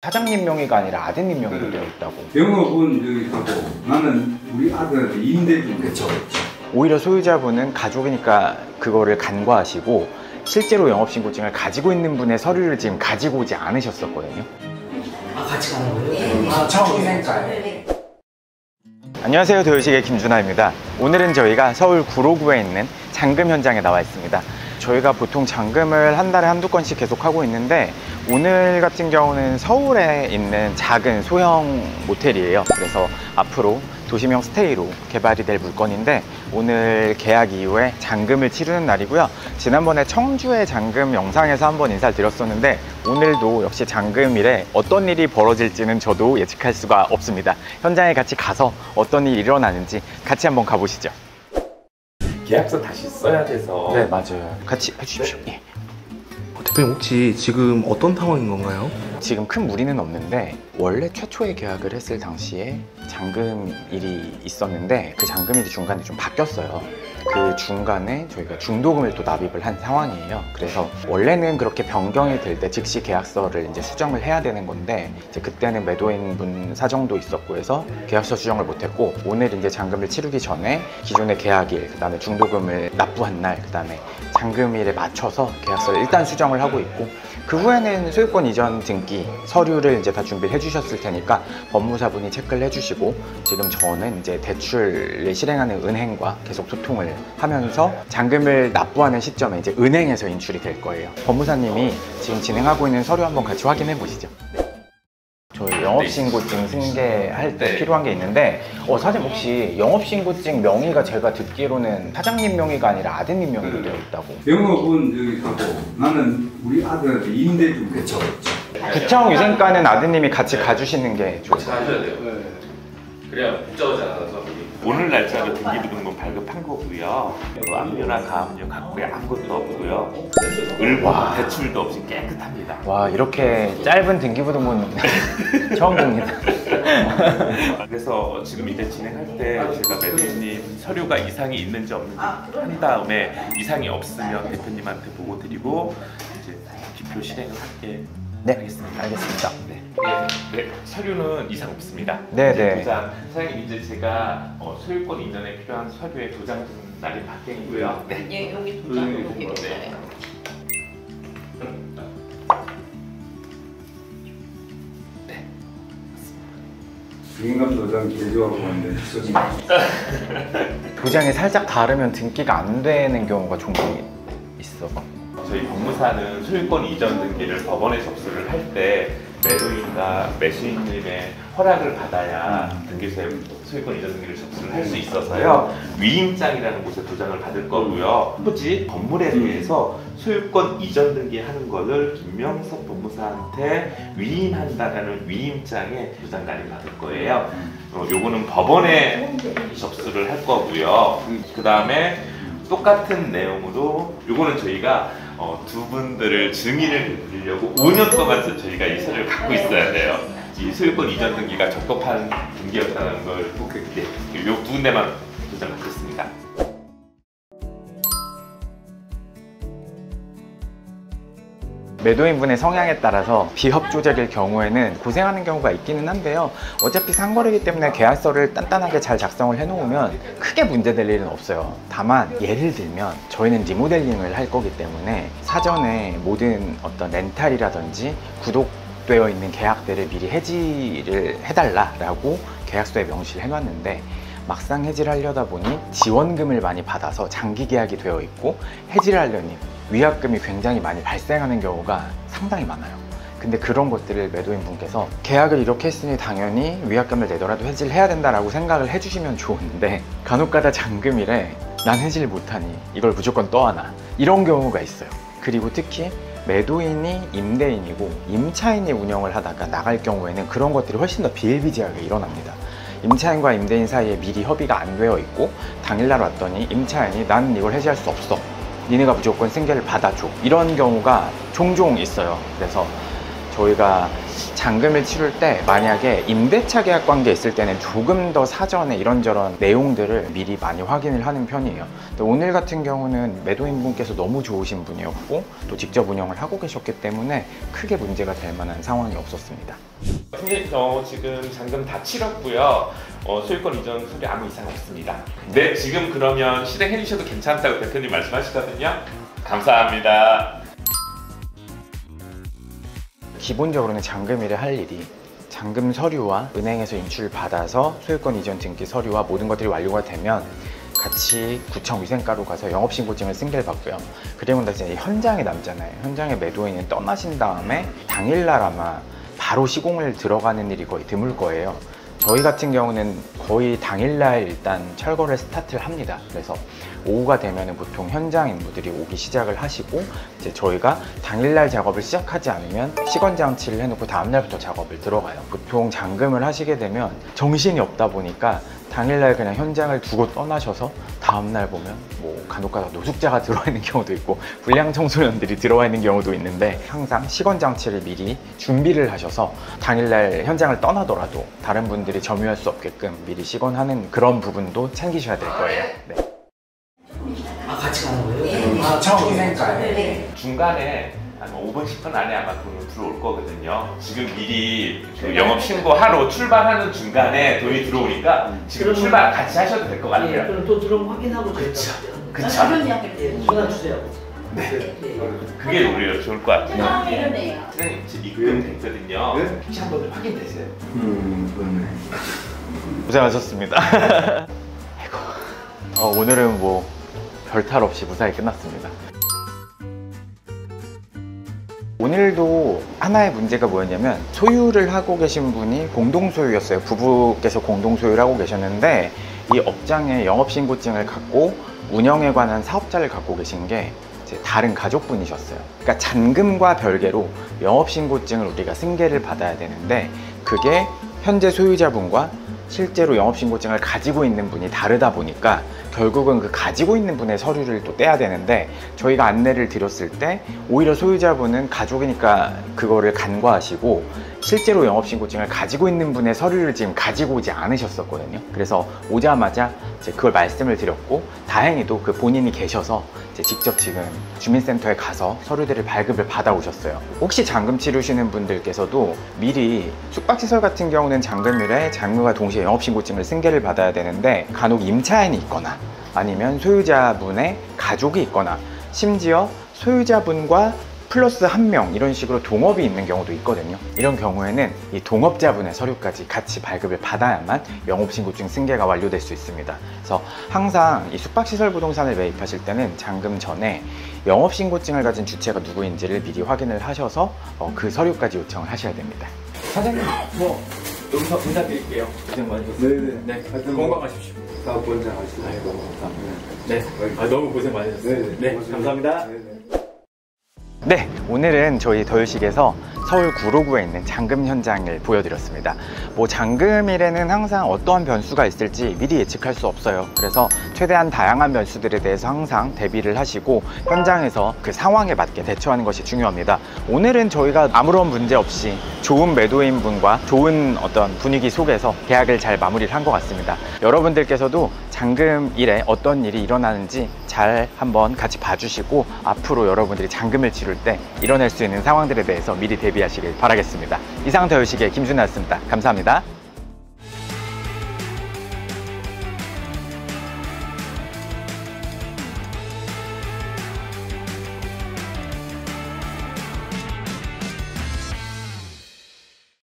사장님 명의가 아니라 아드님 명의로 되어 있다고. 영업은 여기 하고 나는 우리 아들한테 임대 좀. 그렇죠. 오히려 소유자분은 가족이니까 그거를 간과하시고 실제로 영업신고증을 가지고 있는 분의 서류를 지금 가지고 오지 않으셨었거든요. 아, 같이 가는 거예요? 아, 처음이니까요. 안녕하세요, 도요식의 김준하입니다. 오늘은 저희가 서울 구로구에 있는 잔금 현장에 나와 있습니다. 저희가 보통 잔금을 한 달에 한두 건씩 계속 하고 있는데 오늘 같은 경우는 서울에 있는 작은 소형 모텔이에요. 그래서 앞으로 도심형 스테이로 개발이 될 물건인데 오늘 계약 이후에 잔금을 치르는 날이고요. 지난번에 청주의 잔금 영상에서 한번 인사를 드렸었는데 오늘도 역시 잔금일에 어떤 일이 벌어질지는 저도 예측할 수가 없습니다. 현장에 같이 가서 어떤 일이 일어나는지 같이 한번 가보시죠. 계약서 다시 써야 돼서. 네, 맞아요. 같이 해주십시오. 예. 대표님 혹시 지금 어떤 상황인 건가요? 지금 큰 무리는 없는데 원래 최초에 계약을 했을 당시에 잔금일이 있었는데 그 잔금일이 중간에 좀 바뀌었어요. 그 중간에 저희가 중도금을 또 납입을 한 상황이에요. 그래서 원래는 그렇게 변경이 될 때 즉시 계약서를 이제 수정을 해야 되는 건데 이제 그때는 매도인분 사정도 있었고 해서 계약서 수정을 못했고 오늘 이제 잔금을 치르기 전에 기존의 계약일, 그 다음에 중도금을 납부한 날, 그 다음에 잔금일에 맞춰서 계약서를 일단 수정을 하고 있고 그 후에는 소유권 이전 등기 서류를 이제 다 준비를 해주셨을 테니까 법무사분이 체크를 해주시고 지금 저는 이제 대출을 실행하는 은행과 계속 소통을 하면서 잔금을 납부하는 시점에 이제 은행에서 인출이 될 거예요. 법무사님이 지금 진행하고 있는 서류 한번 같이 확인해 보시죠. 저희 영업신고증 승계할 때 필요한 게 있는데 사장님 혹시 영업신고증 명의가 제가 듣기로는 사장님 명의가 아니라 아드님 명의로 되어 있다고. 영업은 여기 하고 나는 우리 아들한테 임대 좀. 그렇죠. 구청 위생과는 아드님이 같이 가주시는 게 좋아요. 같이 가셔야 돼요. 그래야 복잡하지 않아서. 오늘 날짜로 등기부등본 발급한 거고요. 압류나 가압류 각부에 아무것도 없고요. 을과 대출도 없이 깨끗합니다. 와, 이렇게 짧은 등기부등본 처음 봅니다. 그래서 지금 이제 진행할 때 제가 매도인님 서류가 이상이 있는지 없는지 한 다음에 이상이 없으면 대표님한테 보고 드리고 이제 기표 실행을 할게. 네, 하겠습니다. 알겠습니다. 네, 서류는 이상 없습니다. 네네. 도장, 사장님 이제 제가 소유권 이전에 필요한 서류의 도장 날이 바뀐고요. 네. 예, 여기 도장 여기 있어요. 중간 도장 개조하고 있는데 소진. 도장이 살짝 다르면 등기가 안 되는 경우가 종종 있어. 저희 법무사는 소유권 이전 등기를 법원에 접수를 할 때 매도인과 매수인님의 허락을 받아야 등기소에 소유권 이전 등기를 접수를 할 수 있어서요. 위임장이라는 곳에 도장을 받을 거고요. 토지 건물에 대해서 소유권 이전 등기하는 것을 김명석 법무사한테 위임한다라는 위임장에 도장 날이 받을 거예요. 요거는 법원에 접수를 할 거고요. 그 다음에 똑같은 내용으로 요거는 저희가 두 분들을 증인을 드리려고 5년 동안 저희가 이 서류를 갖고 있어야 돼요. 이 소유권 이전 등기가 적법한 등기였다는 걸 꼭 요 두 군데만 도장 받겠습니다. 매도인분의 성향에 따라서 비협조적일 경우에는 고생하는 경우가 있기는 한데요. 어차피 상거래이기 때문에 계약서를 단단하게 잘 작성을 해놓으면 크게 문제될 일은 없어요. 다만 예를 들면 저희는 리모델링을 할 거기 때문에 사전에 모든 어떤 렌탈이라든지 구독되어 있는 계약들을 미리 해지를 해달라고 계약서에 명시를 해놨는데 막상 해지를 하려다 보니 지원금을 많이 받아서 장기 계약이 되어 있고 해지를 하려니 위약금이 굉장히 많이 발생하는 경우가 상당히 많아요. 근데 그런 것들을 매도인 분께서 계약을 이렇게 했으니 당연히 위약금을 내더라도 해지를 해야 된다라고 생각을 해주시면 좋은데 간혹가다 잔금일에 난 해지를 못하니 이걸 무조건 떠안아, 이런 경우가 있어요. 그리고 특히 매도인이 임대인이고 임차인이 운영을 하다가 나갈 경우에는 그런 것들이 훨씬 더 비일비재하게 일어납니다. 임차인과 임대인 사이에 미리 협의가 안 되어 있고 당일날 왔더니 임차인이 나는 이걸 해지할 수 없어, 니네가 무조건 승계를 받아줘, 이런 경우가 종종 있어요. 그래서 저희가 잔금을 치를 때 만약에 임대차 계약 관계 있을 때는 조금 더 사전에 이런저런 내용들을 미리 많이 확인을 하는 편이에요. 근데 오늘 같은 경우는 매도인분께서 너무 좋으신 분이었고 또 직접 운영을 하고 계셨기 때문에 크게 문제가 될 만한 상황이 없었습니다. 선생님, 지금 잔금 다 치렀고요. 소유권 이전 소리 아무 이상 없습니다. 네, 지금 그러면 실행해 주셔도 괜찮다고 대표님 말씀하시거든요. 감사합니다. 기본적으로는 잔금일에 할 일이 잔금 서류와 은행에서 인출을 받아서 소유권 이전 등기 서류와 모든 것들이 완료가 되면 같이 구청 위생과로 가서 영업신고증을 승계를 받고요. 그리고 나서 이제 현장에 남잖아요. 현장에 매도인이 떠나신 다음에 당일날 아마 바로 시공을 들어가는 일이 거의 드물 거예요. 저희 같은 경우는 거의 당일날 일단 철거를 스타트를 합니다. 그래서 오후가 되면 보통 현장 인부들이 오기 시작을 하시고 이제 저희가 당일날 작업을 시작하지 않으면 시건 장치를 해놓고 다음날부터 작업을 들어가요. 보통 잔금을 하시게 되면 정신이 없다 보니까 당일날 그냥 현장을 두고 떠나셔서 다음날 보면 뭐 간혹가다 노숙자가 들어와 있는 경우도 있고 불량 청소년들이 들어와 있는 경우도 있는데 항상 시건 장치를 미리 준비를 하셔서 당일날 현장을 떠나더라도 다른 분들이 점유할 수 없게끔 미리 시건하는 그런 부분도 챙기셔야 될 거예요. 네. 같이 가는 거예요? 네. 청생가요? 네. 중간에 한 5분, 10분 안에 아마 돈이 들어올 거거든요. 지금 미리 그 영업 신고하러 출발하는 중간에 돈이 들어오니까 지금 출발 같이 하셔도 될 것 같아요. 그럼 또 들어오면 확인하고 그쵸. 그런 이야기를 전화 주세요. 네. 그게 오히려 좋을 것 같아요. 이러네요. 선생님, 지금 입금 됐거든요. 네? 혹시 한번 확인되세요? 그러네. 고생하셨습니다. 아이고. 오늘은 뭐 별탈 없이 무사히 끝났습니다. 오늘도 하나의 문제가 뭐였냐면 소유를 하고 계신 분이 공동소유였어요. 부부께서 공동소유를 하고 계셨는데 이 업장에 영업신고증을 갖고 운영에 관한 사업자를 갖고 계신 게 이제 다른 가족분이셨어요. 그러니까 잔금과 별개로 영업신고증을 우리가 승계를 받아야 되는데 그게 현재 소유자분과 실제로 영업신고증을 가지고 있는 분이 다르다 보니까 결국은 그 가지고 있는 분의 서류를 또 떼야 되는데 저희가 안내를 드렸을 때 오히려 소유자분은 가족이니까 그거를 간과하시고 실제로 영업신고증을 가지고 있는 분의 서류를 지금 가지고 오지 않으셨었거든요. 그래서 오자마자 이제 그걸 말씀을 드렸고 다행히도 그 본인이 계셔서 이제 직접 지금 주민센터에 가서 서류들을 발급을 받아오셨어요. 혹시 잔금 치르시는 분들께서도 미리 숙박시설 같은 경우는 잔금일에 잔금과 동시에 영업신고증을 승계를 받아야 되는데 간혹 임차인이 있거나 아니면 소유자분의 가족이 있거나 심지어 소유자분과 플러스 한 명 이런 식으로 동업이 있는 경우도 있거든요. 이런 경우에는 이 동업자분의 서류까지 같이 발급을 받아야만 영업신고증 승계가 완료될 수 있습니다. 그래서 항상 이 숙박시설 부동산을 매입하실 때는 잔금 전에 영업신고증을 가진 주체가 누구인지를 미리 확인을 하셔서 그 서류까지 요청을 하셔야 됩니다. 사장님, 뭐 여기서 인사드릴게요. 고생 많으셨어요. 네네. 네, 건강하십시오. 사업 권장하시고. 네, 너무 고생 많으셨어요. 네, 감사합니다. 네네. 네, 오늘은 저희 더유식에서 서울 구로구에 있는 잔금 현장을 보여드렸습니다. 뭐 잔금일에는 항상 어떠한 변수가 있을지 미리 예측할 수 없어요. 그래서 최대한 다양한 변수들에 대해서 항상 대비를 하시고 현장에서 그 상황에 맞게 대처하는 것이 중요합니다. 오늘은 저희가 아무런 문제 없이 좋은 매도인분과 좋은 어떤 분위기 속에서 계약을 잘 마무리를 한 것 같습니다. 여러분들께서도 잔금일에 어떤 일이 일어나는지 잘 한번 같이 봐주시고 앞으로 여러분들이 잔금을 치를 때 일어날 수 있는 상황들에 대해서 미리 대비하시길 바라겠습니다. 이상 더유식의 김준하였습니다. 감사합니다.